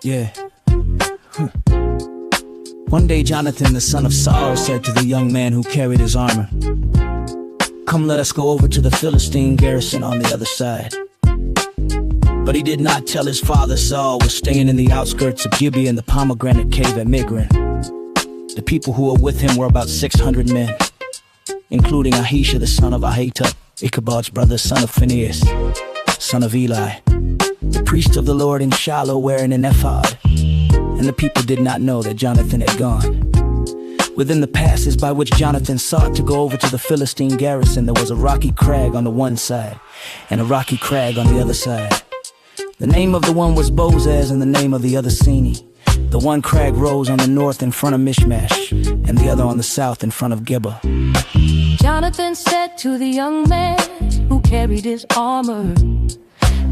Yeah. One day Jonathan, the son of Saul, said to the young man who carried his armor, "Come, let us go over to the Philistine garrison on the other side." But he did not tell his father Saul was staying in the outskirts of Gibeah in the pomegranate cave at Migron. The people who were with him were about 600 men, including Ahisha the son of Ahitub, Ichabod's brother, son of Phinehas, son of Eli, the priest of the Lord in Shiloh wearing an ephod. And the people did not know that Jonathan had gone. Within the passes by which Jonathan sought to go over to the Philistine garrison, there was a rocky crag on the one side and a rocky crag on the other side. The name of the one was Bozez and the name of the other 𝙭. The one crag rose on the north in front of Mishmash, and the other on the south in front of Geba. Jonathan said to the young man who carried his armor,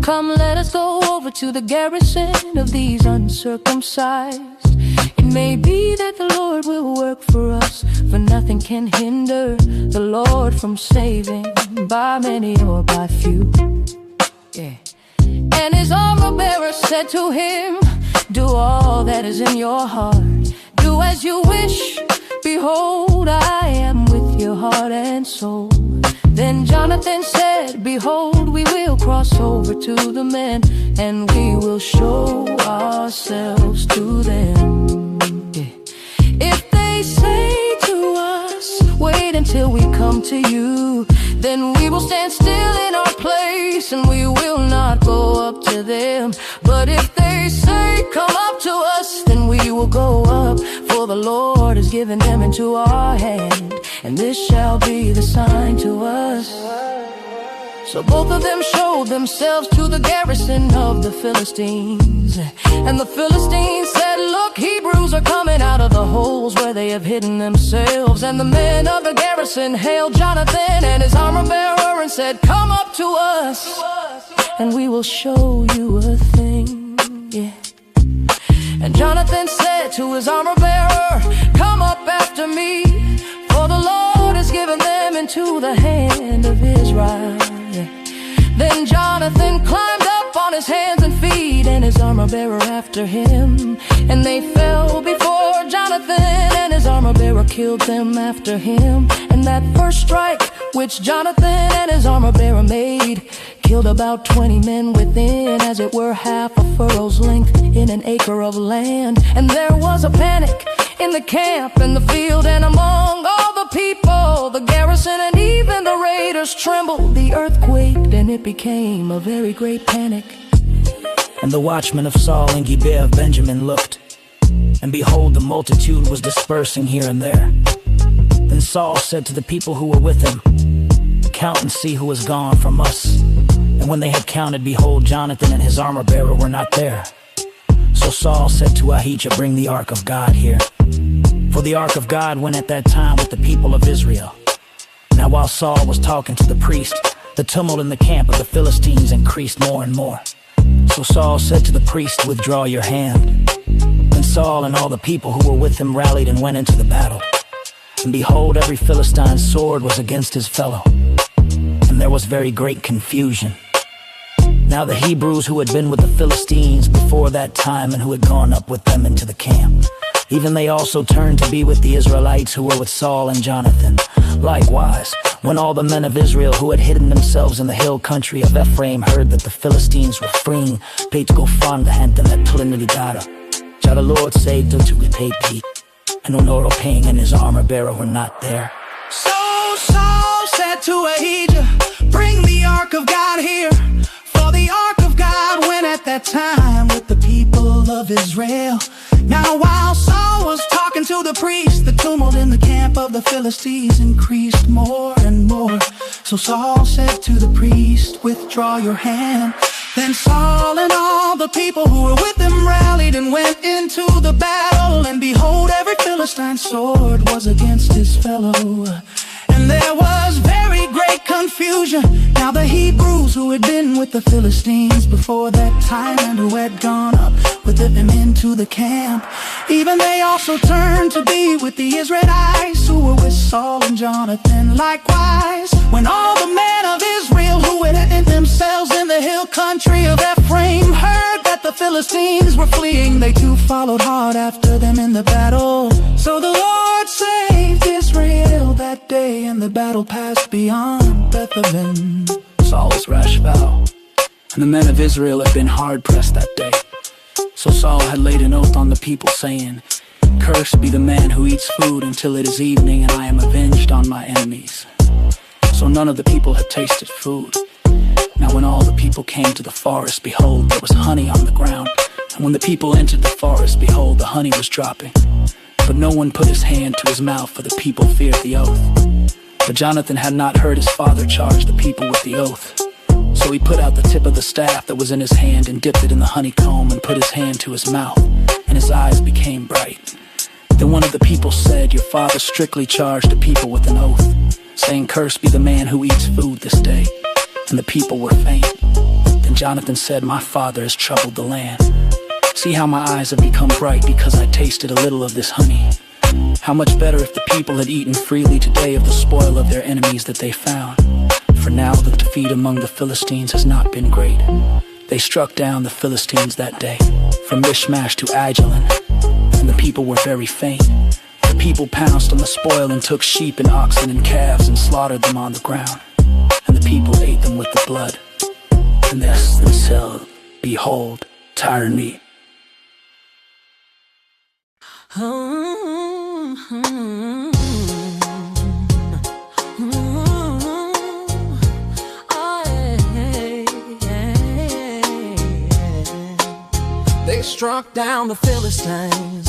"Come, let us go over to the garrison of these uncircumcised. It may be that the Lord will work for us, for nothing can hinder the Lord from saving by many or by few." Yeah. And his armor bearer said to him, "Do all that is in your heart. Do as you wish. Behold, I am with your heart and soul." Then Jonathan said, "Behold, we will cross over to the men, and we will show ourselves to them. Yeah. If they say to us, 'Wait until we come to you,' then we will stand still in our place, and we will not go up to them. But if they say, 'Come up to us,' then we will go up, for the Lord has given them into our hand, and this shall be the sign to us." So both of them showed themselves to the garrison of the Philistines. And the Philistines said, "Look, Hebrews are coming out of the holes where they have hidden themselves." And the men of the garrison hailed Jonathan and his armor bearer and said, "Come up to us, and we will show you a thing." Yeah. And Jonathan said to his armor bearer, "Come up after me, for the Lord has given them into the hand of Israel." Yeah. Then Jonathan climbed up on his hands and feet, and his armor bearer after him. And they fell before Jonathan, and his armor bearer killed them after him. And that first strike which Jonathan and his armor bearer made killed about 20 men within, as it were half a furrow's length in an acre of land. And there was a panic in the camp, in the field, and among all the people. The garrison and even the raiders trembled. The earth quaked, and it became a very great panic. And the watchmen of Saul and Gibeah of Benjamin looked, and behold, the multitude was dispersing here and there. Then Saul said to the people who were with him, "Count and see who is gone from us." And when they had counted, behold, Jonathan and his armor bearer were not there. So Saul said to Ahijah, "Bring the ark of God here." For the ark of God went at that time with the people of Israel. Now while Saul was talking to the priest, the tumult in the camp of the Philistines increased more and more. So Saul said to the priest, "Withdraw your hand." Then Saul and all the people who were with him rallied and went into the battle. And behold, every Philistine's sword was against his fellow, and there was very great confusion. Now the Hebrews who had been with the Philistines before that time, and who had gone up with them into the camp, even they also turned to be with the Israelites who were with Saul and Jonathan. Likewise, when all the men of Israel who had hidden themselves in the hill country of Ephraim heard that the Philistines were freeing, the Lord said to repeat, and Onoro and his armor bearer were not there. So Saul said to Ahijah, "Bring the ark of God here." For the ark of God went at that time with the people of Israel. Now while Saul was talking to the priest, the tumult in the camp of the Philistines increased more and more. So Saul said to the priest, "Withdraw your hand." Then Saul and all the people who were with him rallied and went into the battle. And behold, every Philistine's sword was against his fellow, and there was very great confusion. Now the Hebrews who had been with the Philistines before that time, and who had gone up with them into the camp, even they also turned to be with the Israelites who were with Saul and Jonathan. Likewise, when all the men of Israel who had hidden themselves in the hill country of Ephraim heard that the Philistines were fleeing, they too followed hard after them in the battle. So the Lord saved Israel that day, and the battle passed beyond Bethlehem. Saul was rash vow, and the men of Israel had been hard-pressed that day. So Saul had laid an oath on the people, saying, "Cursed be the man who eats food until it is evening, and I am avenged on my enemies." So none of the people had tasted food. Now when all the people came to the forest, behold, there was honey on the ground. And when the people entered the forest, behold, the honey was dropping. But no one put his hand to his mouth, for the people feared the oath. But Jonathan had not heard his father charge the people with the oath. So he put out the tip of the staff that was in his hand and dipped it in the honeycomb and put his hand to his mouth, and his eyes became bright. Then one of the people said, "Your father strictly charged the people with an oath, saying, 'Cursed be the man who eats food this day.' And the people were faint. Then Jonathan said, 'My father has troubled the land. See how my eyes have become bright because I tasted a little of this honey. How much better if the people had eaten freely today of the spoil of their enemies that they found. For now the defeat among the Philistines has not been great. They struck down the Philistines that day, from Michmash to Aijalon, and the people were very faint. The people pounced on the spoil and took sheep and oxen and calves and slaughtered them on the ground. And the people ate them with the blood. And they said, Behold, tired me." They struck down the Philistines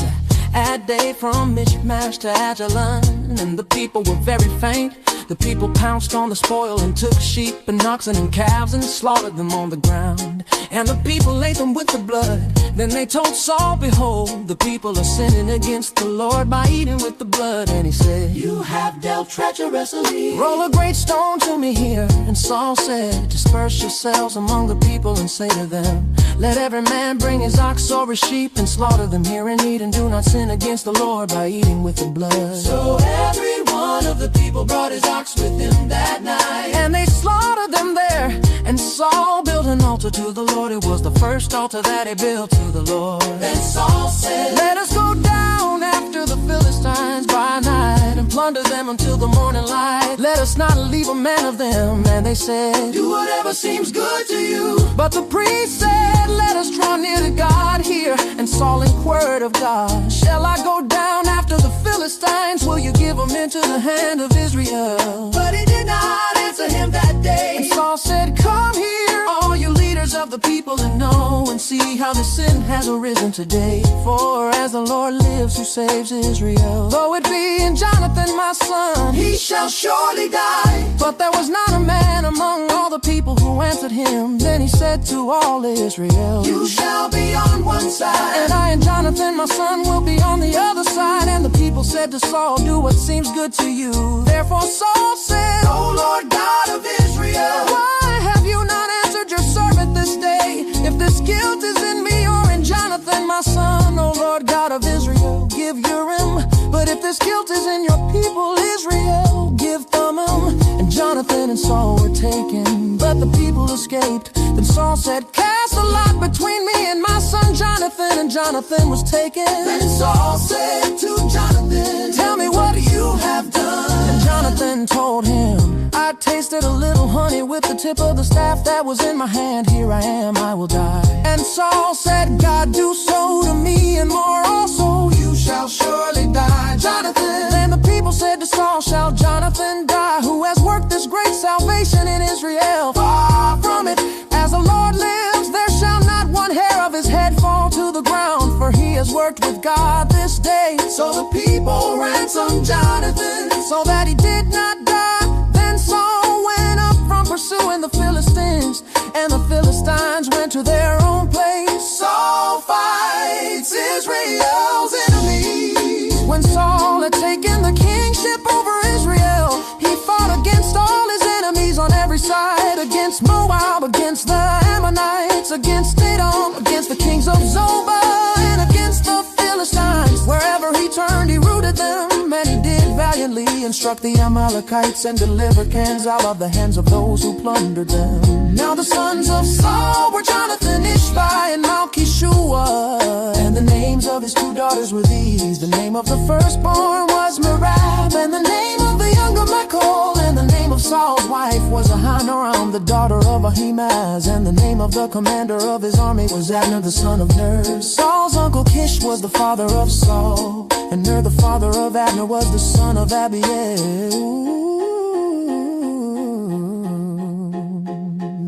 at day from Michmash to Aijalon, and the people were very faint. The people pounced on the spoil and took sheep and oxen and calves and slaughtered them on the ground. And the people ate them with the blood. Then they told Saul, "Behold, the people are sinning against the Lord by eating with the blood." And he said, "You have dealt treacherously. Roll a great stone to me here." And Saul said, "Disperse yourselves among the people and say to them, let every man bring his ox or his sheep and slaughter them here and eat, and do not sin against the Lord by eating with the blood." So every one of the people brought his ox with him that night, and they slaughtered them there. And Saul built an altar to the Lord. It was the first altar that he built to the Lord. Then Saul said, "Let us go down after the Philistines by night and plunder them until the morning light. Let us not leave a man of them." And they said, "Do whatever seems good to you." But the priest said, "Let us draw near to God here." And Saul inquired of God, "Shall I go down after the Philistines? Will you give them into the hand of Israel?" But he did not answer him that day. And Saul said, "Come here, all you leaders of the people, and know and see how the sin has arisen today. For as the Lord lives who saves Israel, though it be in Jonathan my son, he shall surely die." But there was not a man among all the people who answered him. Then he said to all Israel, "You shall be on one side, and I and Jonathan my son will be on the other side." And the people said to Saul, "Do what seems good to you." Therefore Saul said, "O Lord God of Israel, why have you not answered your servant this day? If this guilt is in me or in Jonathan my son, O Lord God of Israel, give Urim. But if this guilt is in your people Israel, give Thummim." And Jonathan and Saul were taken, but the people escaped. Then Saul said, "Cast a lot between me and my son Jonathan." And Jonathan was taken. Then Saul said to Jonathan, "Tell me what you have done." And Jonathan told him, "I tasted a little honey with the tip of the staff that was in my hand. Here I am, I will die." And Saul said, "God, do so to me and more also. You shall surely die, Jonathan." Then the people said to Saul, "Shall Jonathan die, who has worked this great salvation in Israel?" Far from it. "As the Lord lives, there shall not one hair of his head fall to the ground, for he has worked with God this day." So the people ransomed Jonathan, so that he did not die. Then Saul went up from pursuing the Philistines, and the Philistines went to their own place. Saul fights Israel's enemies. When Saul had taken the kingship over Israel, he fought against all his enemies on every side, against Moab, against the Ammonites, against Edom, against the kings of Zobah, and against the Philistines. Wherever he turned, he routed them, and he did valiantly. he instruct the Amalekites and deliver Kans out of the hands of those who plundered them. Now the sons of Saul were Jonathan, 𝙂𝙂, and 𝘂𝙂. And the names of his 2 daughters were these. The name of the firstborn was Merab, and the name of the younger Michal. And the name of Saul's wife was Ahinoam, the daughter of Ahimaaz. And the name of the commander of his army was Abner, the son of Ner. Saul's uncle Kish was the father of Saul, and Ner, the father of Abner, was the son of Abiel.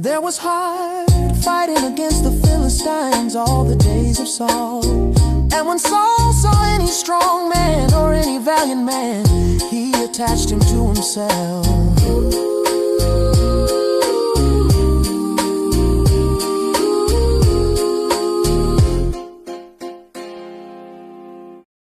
There was hard fighting against the Philistines all the days of Saul. And when Saul saw any strong man or any valiant man, he attached him to himself.